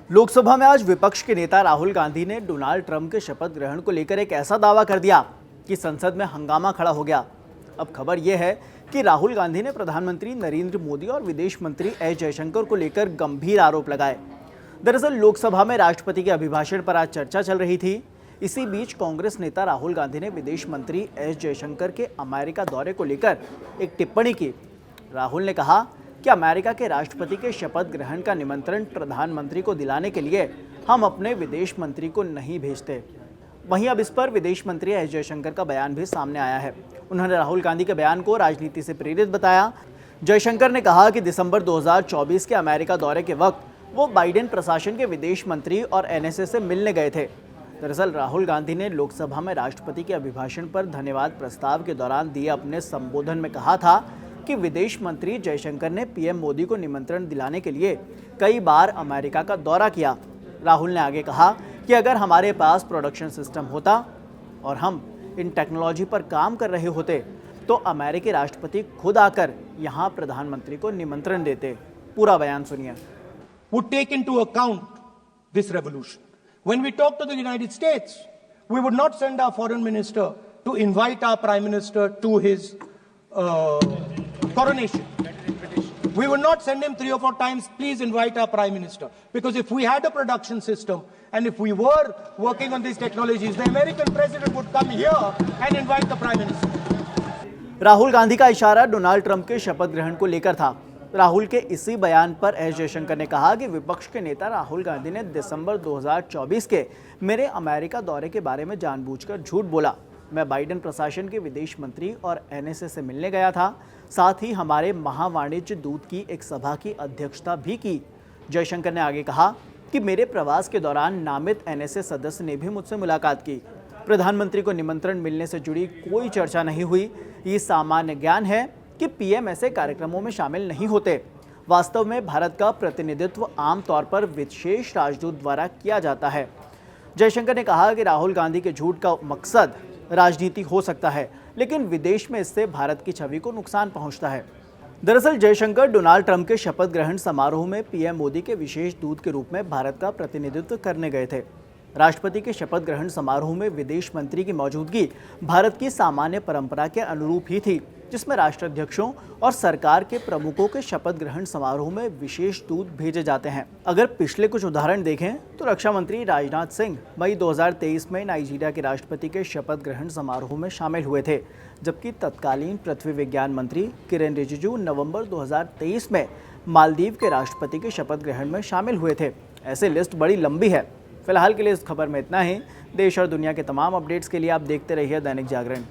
लोकसभा में आज विपक्ष के नेता राहुल गांधी ने डोनाल्ड ट्रंप के शपथ ग्रहण को लेकर एक ऐसा दावा कर दिया कि संसद में हंगामा खड़ा हो गया। अब खबर यह है कि राहुल गांधी ने प्रधानमंत्री नरेंद्र मोदी और विदेश मंत्री एस जयशंकर को लेकर गंभीर आरोप लगाए। दरअसल लोकसभा में राष्ट्रपति के अभिभाषण पर आज चर्चा चल रही थी। इसी बीच कांग्रेस नेता राहुल गांधी ने विदेश मंत्री एस जयशंकर के अमेरिका दौरे को लेकर एक टिप्पणी की। राहुल ने कहा कि अमेरिका के राष्ट्रपति के शपथ ग्रहण का निमंत्रण प्रधानमंत्री को दिलाने के लिए हम अपने विदेश मंत्री को नहीं भेजते। वहीं अब इस पर विदेश मंत्री एस जयशंकर का बयान भी सामने आया है। उन्होंने राहुल गांधी के बयान को राजनीति से प्रेरित बताया। जयशंकर ने कहा कि दिसंबर 2024 के अमेरिका दौरे के वक्त वो बाइडेन प्रशासन के विदेश मंत्री और एनएसए से मिलने गए थे। दरअसल राहुल गांधी ने लोकसभा में राष्ट्रपति के अभिभाषण पर धन्यवाद प्रस्ताव के दौरान दिए अपने संबोधन में कहा था कि विदेश मंत्री जयशंकर ने पीएम मोदी को निमंत्रण दिलाने के लिए कई बार अमेरिका का दौरा किया। राहुल ने आगे कहा कि अगर हमारे पास प्रोडक्शन सिस्टम होता और हम इन टेक्नोलॉजी पर काम कर रहे होते तो अमेरिकी राष्ट्रपति खुद आकर यहाँ प्रधानमंत्री को निमंत्रण देते। पूरा बयान सुनिए। Would take into account this revolution. When we talk to the United States, we would not send our foreign minister to invite our prime minister to his coronation. We would not send him 3 or 4 times, please invite our prime minister. Because if we had a production system and if we were working on these technologies, the American president would come here and invite the prime minister. Rahul Gandhi का इशारा Donald Trump के शपथ ग्रहण को लेकर था। राहुल के इसी बयान पर एस जयशंकर ने कहा कि विपक्ष के नेता राहुल गांधी ने दिसंबर 2024 के मेरे अमेरिका दौरे के बारे में जानबूझकर झूठ बोला। मैं बाइडेन प्रशासन के विदेश मंत्री और एनएसए से मिलने गया था। साथ ही हमारे महावाणिज्य दूत की एक सभा की अध्यक्षता भी की। जयशंकर ने आगे कहा कि मेरे प्रवास के दौरान नामित एनएसए सदस्य ने भी मुझसे मुलाकात की। प्रधानमंत्री को निमंत्रण मिलने से जुड़ी कोई चर्चा नहीं हुई। ये सामान्य ज्ञान है कि पीएम ऐसे कार्यक्रमों में शामिल नहीं होते। वास्तव में भारत का प्रतिनिधित्व आमतौर पर विशेष राजदूत द्वारा किया जाता है। जयशंकर ने कहा कि राहुल गांधी के झूठ का मकसद राजनीति हो सकता है, लेकिन विदेश में इससे भारत की छवि को नुकसान पहुंचता है। दरअसल जयशंकर डोनाल्ड ट्रंप के शपथ ग्रहण समारोह में पीएम मोदी के विशेष दूत के रूप में भारत का प्रतिनिधित्व करने गए थे। राष्ट्रपति के शपथ ग्रहण समारोह में विदेश मंत्री की मौजूदगी भारत की सामान्य परंपरा के अनुरूप ही थी, जिसमें राष्ट्राध्यक्षों और सरकार के प्रमुखों के शपथ ग्रहण समारोह में विशेष दूत भेजे जाते हैं। अगर पिछले कुछ उदाहरण देखें तो रक्षा मंत्री राजनाथ सिंह मई 2023 में नाइजीरिया के राष्ट्रपति के शपथ ग्रहण समारोह में शामिल हुए थे, जबकि तत्कालीन पृथ्वी विज्ञान मंत्री किरेन रिजिजू नवंबर 2023 में मालदीव के राष्ट्रपति के शपथ ग्रहण में शामिल हुए थे। ऐसे लिस्ट बड़ी लंबी है। फिलहाल के लिए इस खबर में इतना ही। देश और दुनिया के तमाम अपडेट्स के लिए आप देखते रहिए दैनिक जागरण।